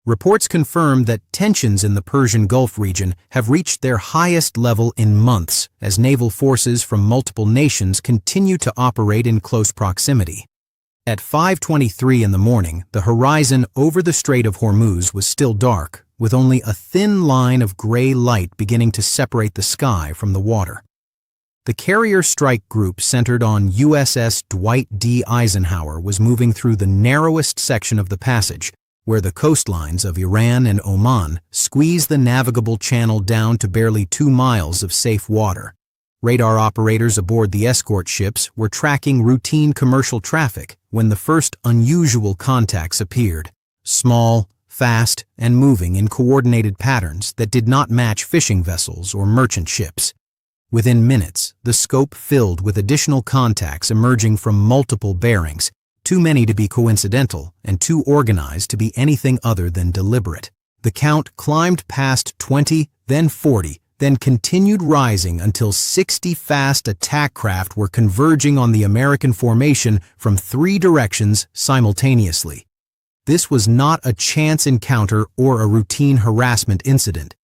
Reports confirm that tensions in the Persian Gulf region have reached their highest level in months as naval forces from multiple nations continue to operate in close proximity. At 5:23 in the morning, the horizon over the Strait of Hormuz was still dark, with only a thin line of gray light beginning to separate the sky from the water. The carrier strike group centered on USS Dwight D. Eisenhower was moving through the narrowest section of the passage, where the coastlines of Iran and Oman squeeze the navigable channel down to barely 2 miles of safe water. Radar operators aboard the escort ships were tracking routine commercial traffic when the first unusual contacts appeared. Small, fast, and moving in coordinated patterns that did not match fishing vessels or merchant ships. Within minutes, the scope filled with additional contacts emerging from multiple bearings, too many to be coincidental and too organized to be anything other than deliberate. The count climbed past 20, then 40, then continued rising until 60 fast attack craft were converging on the American formation from 3 directions simultaneously. This was not a chance encounter or a routine harassment incident.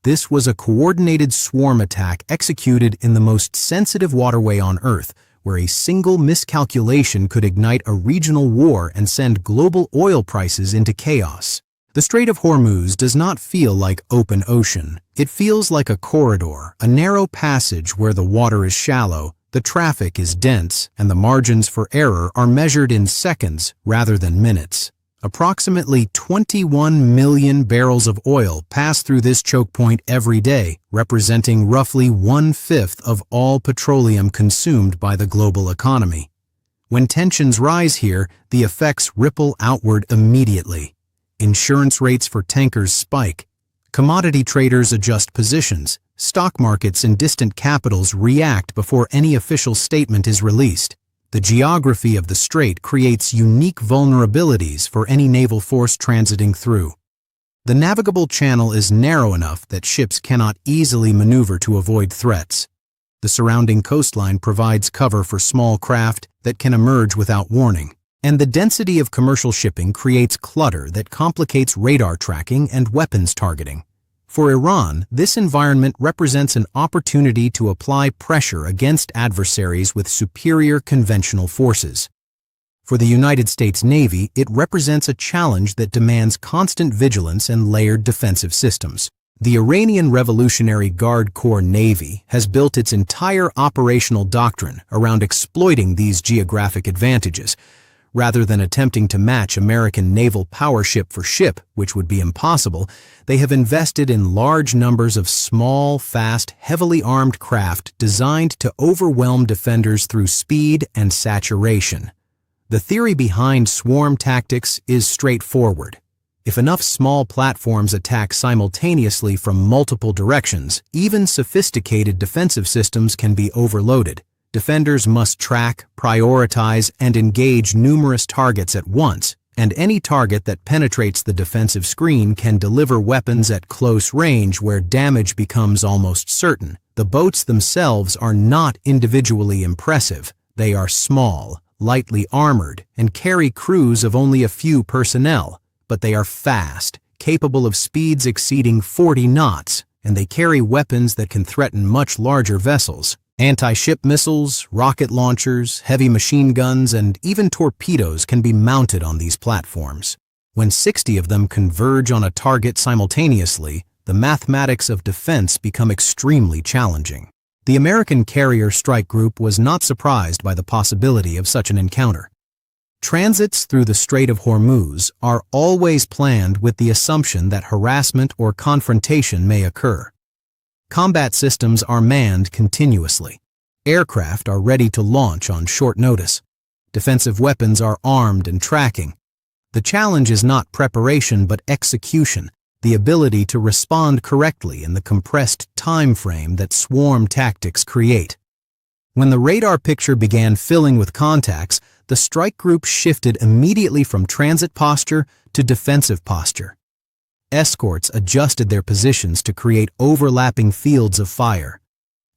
This was a coordinated swarm attack executed in the most sensitive waterway on Earth, where a single miscalculation could ignite a regional war and send global oil prices into chaos. The Strait of Hormuz does not feel like open ocean. It feels like a corridor, a narrow passage where the water is shallow, the traffic is dense, and the margins for error are measured in seconds rather than minutes. Approximately 21 million barrels of oil pass through this choke point every day, representing roughly 1/5 of all petroleum consumed by the global economy. When tensions rise here, the effects ripple outward immediately. Insurance rates for tankers spike. Commodity traders adjust positions. Stock markets in distant capitals react before any official statement is released. The geography of the strait creates unique vulnerabilities for any naval force transiting through. The navigable channel is narrow enough that ships cannot easily maneuver to avoid threats. The surrounding coastline provides cover for small craft that can emerge without warning. And the density of commercial shipping creates clutter that complicates radar tracking and weapons targeting. For Iran, this environment represents an opportunity to apply pressure against adversaries with superior conventional forces. For the United States Navy, it represents a challenge that demands constant vigilance and layered defensive systems. The Iranian Revolutionary Guard Corps Navy has built its entire operational doctrine around exploiting these geographic advantages. Rather than attempting to match American naval power ship for ship, which would be impossible, they have invested in large numbers of small, fast, heavily armed craft designed to overwhelm defenders through speed and saturation. The theory behind swarm tactics is straightforward. If enough small platforms attack simultaneously from multiple directions, even sophisticated defensive systems can be overloaded. Defenders must track, prioritize, and engage numerous targets at once, and any target that penetrates the defensive screen can deliver weapons at close range where damage becomes almost certain. The boats themselves are not individually impressive. They are small, lightly armored, and carry crews of only a few personnel, but they are fast, capable of speeds exceeding 40 knots, and they carry weapons that can threaten much larger vessels. Anti-ship missiles, rocket launchers, heavy machine guns, and even torpedoes can be mounted on these platforms. When 60 of them converge on a target simultaneously, the mathematics of defense become extremely challenging. The American Carrier Strike Group was not surprised by the possibility of such an encounter. Transits through the Strait of Hormuz are always planned with the assumption that harassment or confrontation may occur. Combat systems are manned continuously. Aircraft are ready to launch on short notice. Defensive weapons are armed and tracking. The challenge is not preparation but execution, the ability to respond correctly in the compressed time frame that swarm tactics create. When the radar picture began filling with contacts, the strike group shifted immediately from transit posture to defensive posture. Escorts adjusted their positions to create overlapping fields of fire.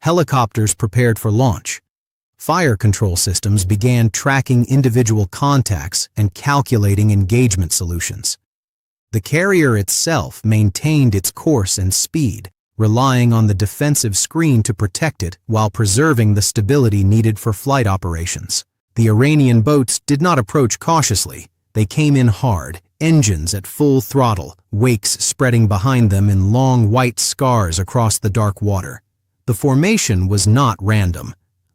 Helicopters prepared for launch. Fire control systems began tracking individual contacts and calculating engagement solutions. The carrier itself maintained its course and speed, relying on the defensive screen to protect it while preserving the stability needed for flight operations. The Iranian boats did not approach cautiously. They came in hard, engines at full throttle, wakes spreading behind them in long white scars across the dark water. The formation was not random.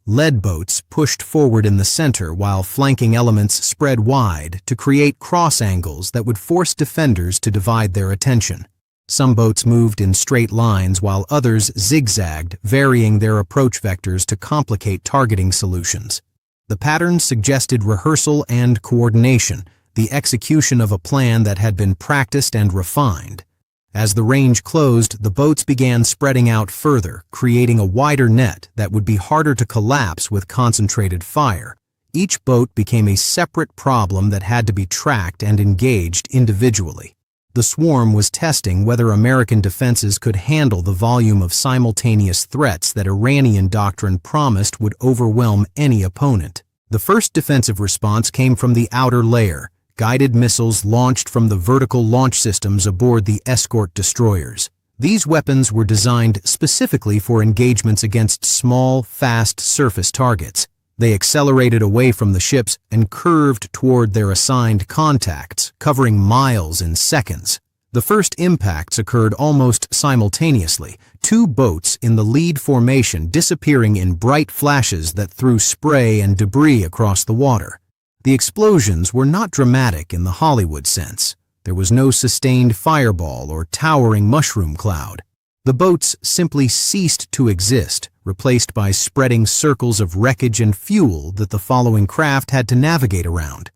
Lead boats pushed forward in the center while flanking elements spread wide to create cross angles that would force defenders to divide their attention. Some boats moved in straight lines while others zigzagged, varying their approach vectors to complicate targeting solutions. The pattern suggested rehearsal and coordination, the execution of a plan that had been practiced and refined. As the range closed, the boats began spreading out further, creating a wider net that would be harder to collapse with concentrated fire. Each boat became a separate problem that had to be tracked and engaged individually. The swarm was testing whether American defenses could handle the volume of simultaneous threats that Iranian doctrine promised would overwhelm any opponent. The first defensive response came from the outer layer, guided missiles launched from the vertical launch systems aboard the escort destroyers. These weapons were designed specifically for engagements against small, fast surface targets. They accelerated away from the ships and curved toward their assigned contacts, covering miles in seconds. The first impacts occurred almost simultaneously, two boats in the lead formation disappearing in bright flashes that threw spray and debris across the water. The explosions were not dramatic in the Hollywood sense. There was no sustained fireball or towering mushroom cloud. The boats simply ceased to exist, replaced by spreading circles of wreckage and fuel that the following craft had to navigate around.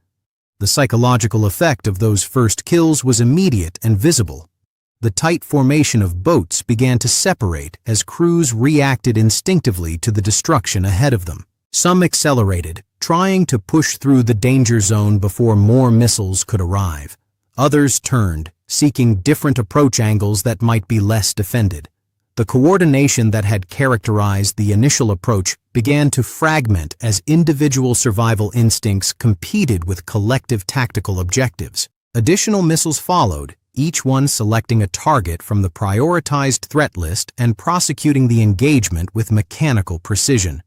The psychological effect of those first kills was immediate and visible. The tight formation of boats began to separate as crews reacted instinctively to the destruction ahead of them. Some accelerated, trying to push through the danger zone before more missiles could arrive. Others turned, seeking different approach angles that might be less defended. The coordination that had characterized the initial approach began to fragment as individual survival instincts competed with collective tactical objectives. Additional missiles followed, each one selecting a target from the prioritized threat list and prosecuting the engagement with mechanical precision.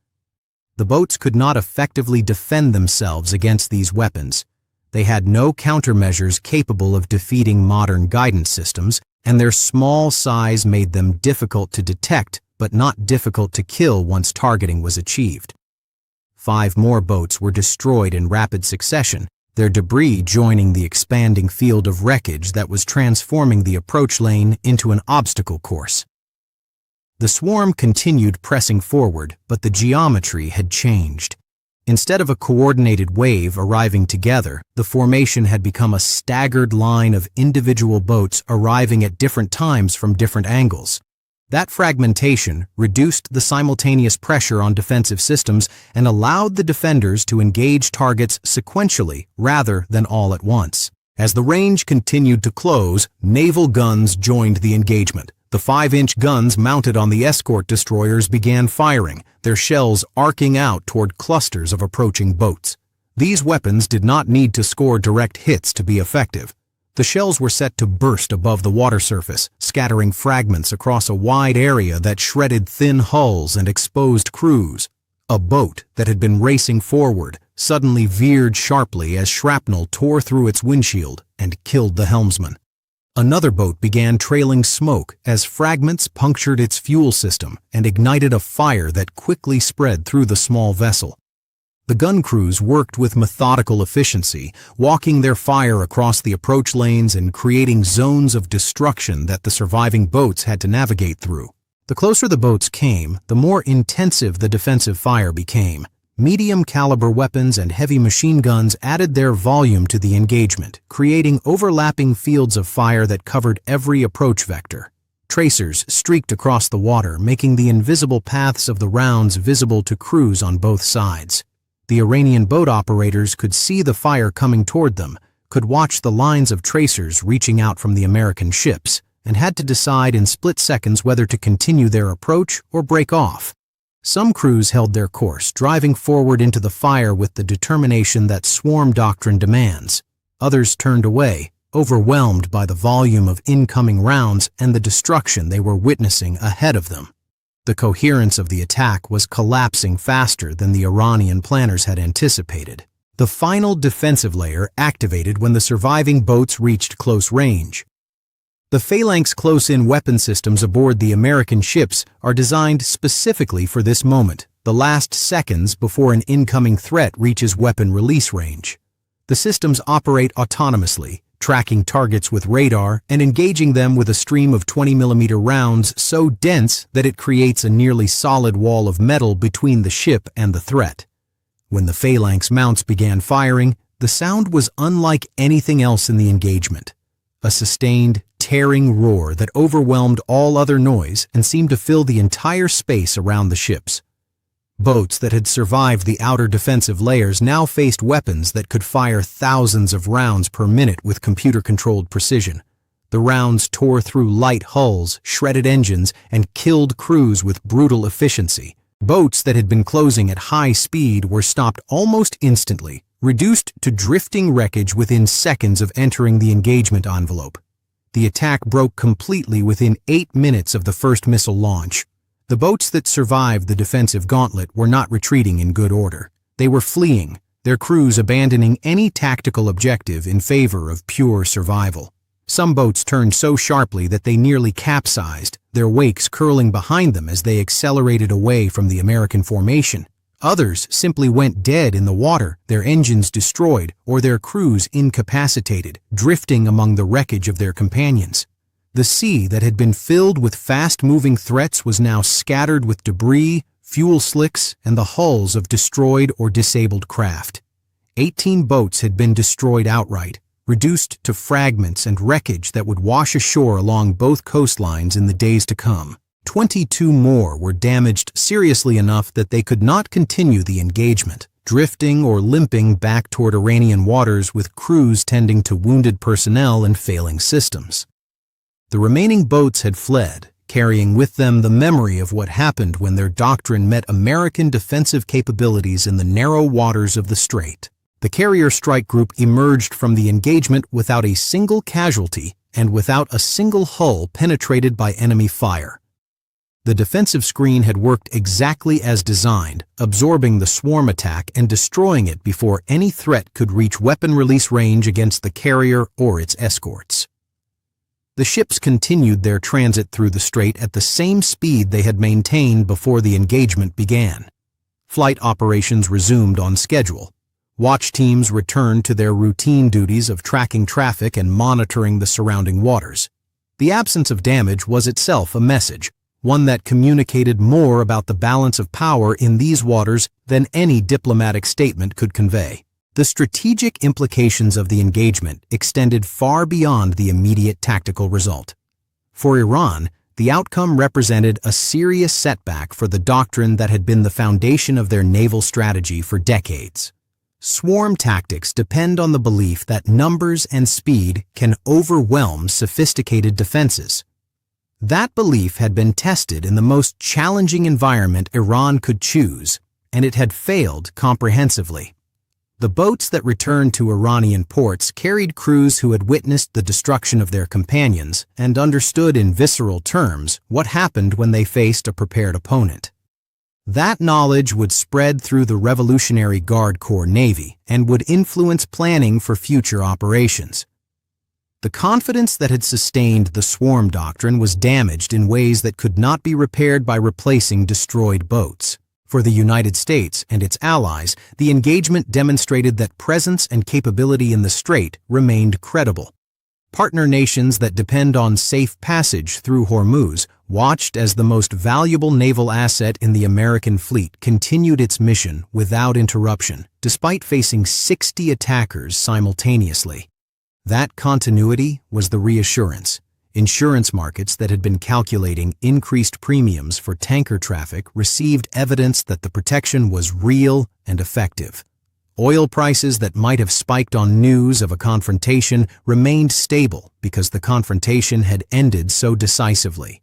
The boats could not effectively defend themselves against these weapons. They had no countermeasures capable of defeating modern guidance systems, and their small size made them difficult to detect but not difficult to kill once targeting was achieved. 5 more boats were destroyed in rapid succession, their debris joining the expanding field of wreckage that was transforming the approach lane into an obstacle course. The swarm continued pressing forward, but the geometry had changed. Instead of a coordinated wave arriving together, the formation had become a staggered line of individual boats arriving at different times from different angles. That fragmentation reduced the simultaneous pressure on defensive systems and allowed the defenders to engage targets sequentially rather than all at once. As the range continued to close, naval guns joined the engagement. The 5-inch guns mounted on the escort destroyers began firing, their shells arcing out toward clusters of approaching boats. These weapons did not need to score direct hits to be effective. The shells were set to burst above the water surface, scattering fragments across a wide area that shredded thin hulls and exposed crews. A boat that had been racing forward suddenly veered sharply as shrapnel tore through its windshield and killed the helmsman. Another boat began trailing smoke as fragments punctured its fuel system and ignited a fire that quickly spread through the small vessel. The gun crews worked with methodical efficiency, walking their fire across the approach lanes and creating zones of destruction that the surviving boats had to navigate through. The closer the boats came, the more intensive the defensive fire became. Medium-caliber weapons and heavy machine guns added their volume to the engagement, creating overlapping fields of fire that covered every approach vector. Tracers streaked across the water, making the invisible paths of the rounds visible to crews on both sides. The Iranian boat operators could see the fire coming toward them, could watch the lines of tracers reaching out from the American ships, and had to decide in split seconds whether to continue their approach or break off. Some crews held their course, driving forward into the fire with the determination that swarm doctrine demands. Others turned away, overwhelmed by the volume of incoming rounds and the destruction they were witnessing ahead of them. The coherence of the attack was collapsing faster than the Iranian planners had anticipated. The final defensive layer activated when the surviving boats reached close range. The Phalanx close-in weapon systems aboard the American ships are designed specifically for this moment, the last seconds before an incoming threat reaches weapon release range. The systems operate autonomously, tracking targets with radar and engaging them with a stream of 20mm rounds so dense that it creates a nearly solid wall of metal between the ship and the threat. When the Phalanx mounts began firing, the sound was unlike anything else in the engagement. A sustained, tearing roar that overwhelmed all other noise and seemed to fill the entire space around the ships. Boats that had survived the outer defensive layers now faced weapons that could fire thousands of rounds per minute with computer-controlled precision. The rounds tore through light hulls, shredded engines, and killed crews with brutal efficiency. Boats that had been closing at high speed were stopped almost instantly, reduced to drifting wreckage within seconds of entering the engagement envelope. The attack broke completely within 8 minutes of the first missile launch. The boats that survived the defensive gauntlet were not retreating in good order. They were fleeing, their crews abandoning any tactical objective in favor of pure survival. Some boats turned so sharply that they nearly capsized, their wakes curling behind them as they accelerated away from the American formation. Others simply went dead in the water, their engines destroyed, or their crews incapacitated, drifting among the wreckage of their companions. The sea that had been filled with fast-moving threats was now scattered with debris, fuel slicks, and the hulls of destroyed or disabled craft. 18 boats had been destroyed outright, reduced to fragments and wreckage that would wash ashore along both coastlines in the days to come. 22 more were damaged seriously enough that they could not continue the engagement, drifting or limping back toward Iranian waters with crews tending to wounded personnel and failing systems. The remaining boats had fled, carrying with them the memory of what happened when their doctrine met American defensive capabilities in the narrow waters of the strait. The carrier strike group emerged from the engagement without a single casualty and without a single hull penetrated by enemy fire. The defensive screen had worked exactly as designed, absorbing the swarm attack and destroying it before any threat could reach weapon release range against the carrier or its escorts. The ships continued their transit through the strait at the same speed they had maintained before the engagement began. Flight operations resumed on schedule. Watch teams returned to their routine duties of tracking traffic and monitoring the surrounding waters. The absence of damage was itself a message, one that communicated more about the balance of power in these waters than any diplomatic statement could convey. The strategic implications of the engagement extended far beyond the immediate tactical result. For Iran, the outcome represented a serious setback for the doctrine that had been the foundation of their naval strategy for decades. Swarm tactics depend on the belief that numbers and speed can overwhelm sophisticated defenses. That belief had been tested in the most challenging environment Iran could choose, and it had failed comprehensively. The boats that returned to Iranian ports carried crews who had witnessed the destruction of their companions and understood in visceral terms what happened when they faced a prepared opponent. That knowledge would spread through the Revolutionary Guard Corps Navy and would influence planning for future operations. The confidence that had sustained the swarm doctrine was damaged in ways that could not be repaired by replacing destroyed boats. For the United States and its allies, the engagement demonstrated that presence and capability in the strait remained credible. Partner nations that depend on safe passage through Hormuz watched as the most valuable naval asset in the American fleet continued its mission without interruption, despite facing 60 attackers simultaneously. That continuity was the reassurance. Insurance markets that had been calculating increased premiums for tanker traffic received evidence that the protection was real and effective. Oil prices that might have spiked on news of a confrontation remained stable because the confrontation had ended so decisively.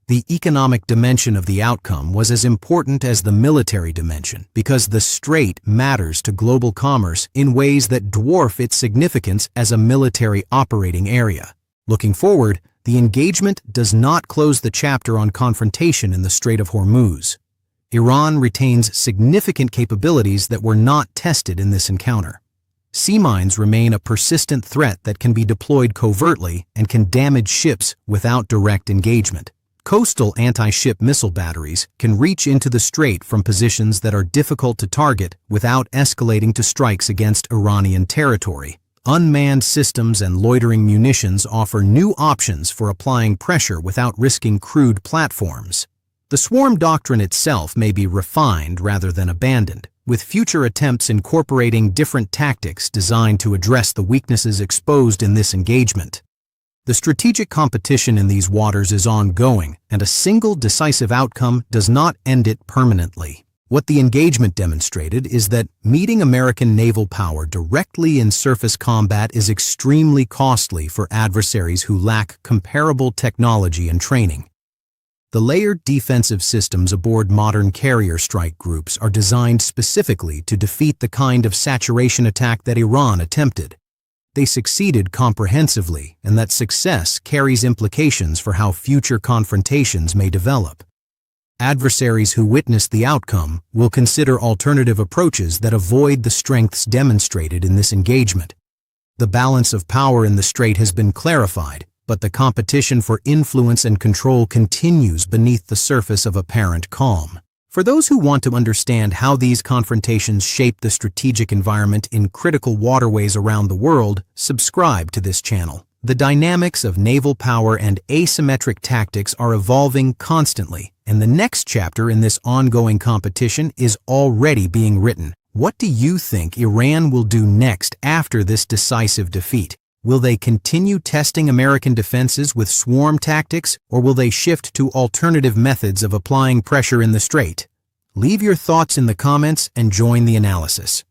The economic dimension of the outcome was as important as the military dimension because the strait matters to global commerce in ways that dwarf its significance as a military operating area. Looking forward, the engagement does not close the chapter on confrontation in the Strait of Hormuz. Iran retains significant capabilities that were not tested in this encounter. Sea mines remain a persistent threat that can be deployed covertly and can damage ships without direct engagement. Coastal anti-ship missile batteries can reach into the strait from positions that are difficult to target without escalating to strikes against Iranian territory. Unmanned systems and loitering munitions offer new options for applying pressure without risking crewed platforms. The swarm doctrine itself may be refined rather than abandoned, with future attempts incorporating different tactics designed to address the weaknesses exposed in this engagement. The strategic competition in these waters is ongoing, and a single decisive outcome does not end it permanently. What the engagement demonstrated is that meeting American naval power directly in surface combat is extremely costly for adversaries who lack comparable technology and training. The layered defensive systems aboard modern carrier strike groups are designed specifically to defeat the kind of saturation attack that Iran attempted. They succeeded comprehensively, and that success carries implications for how future confrontations may develop. Adversaries who witness the outcome will consider alternative approaches that avoid the strengths demonstrated in this engagement. The balance of power in the strait has been clarified, but the competition for influence and control continues beneath the surface of apparent calm. For those who want to understand how these confrontations shape the strategic environment in critical waterways around the world, subscribe to this channel. The dynamics of naval power and asymmetric tactics are evolving constantly, and the next chapter in this ongoing competition is already being written. What do you think Iran will do next after this decisive defeat? Will they continue testing American defenses with swarm tactics, or will they shift to alternative methods of applying pressure in the strait? Leave your thoughts in the comments and join the analysis.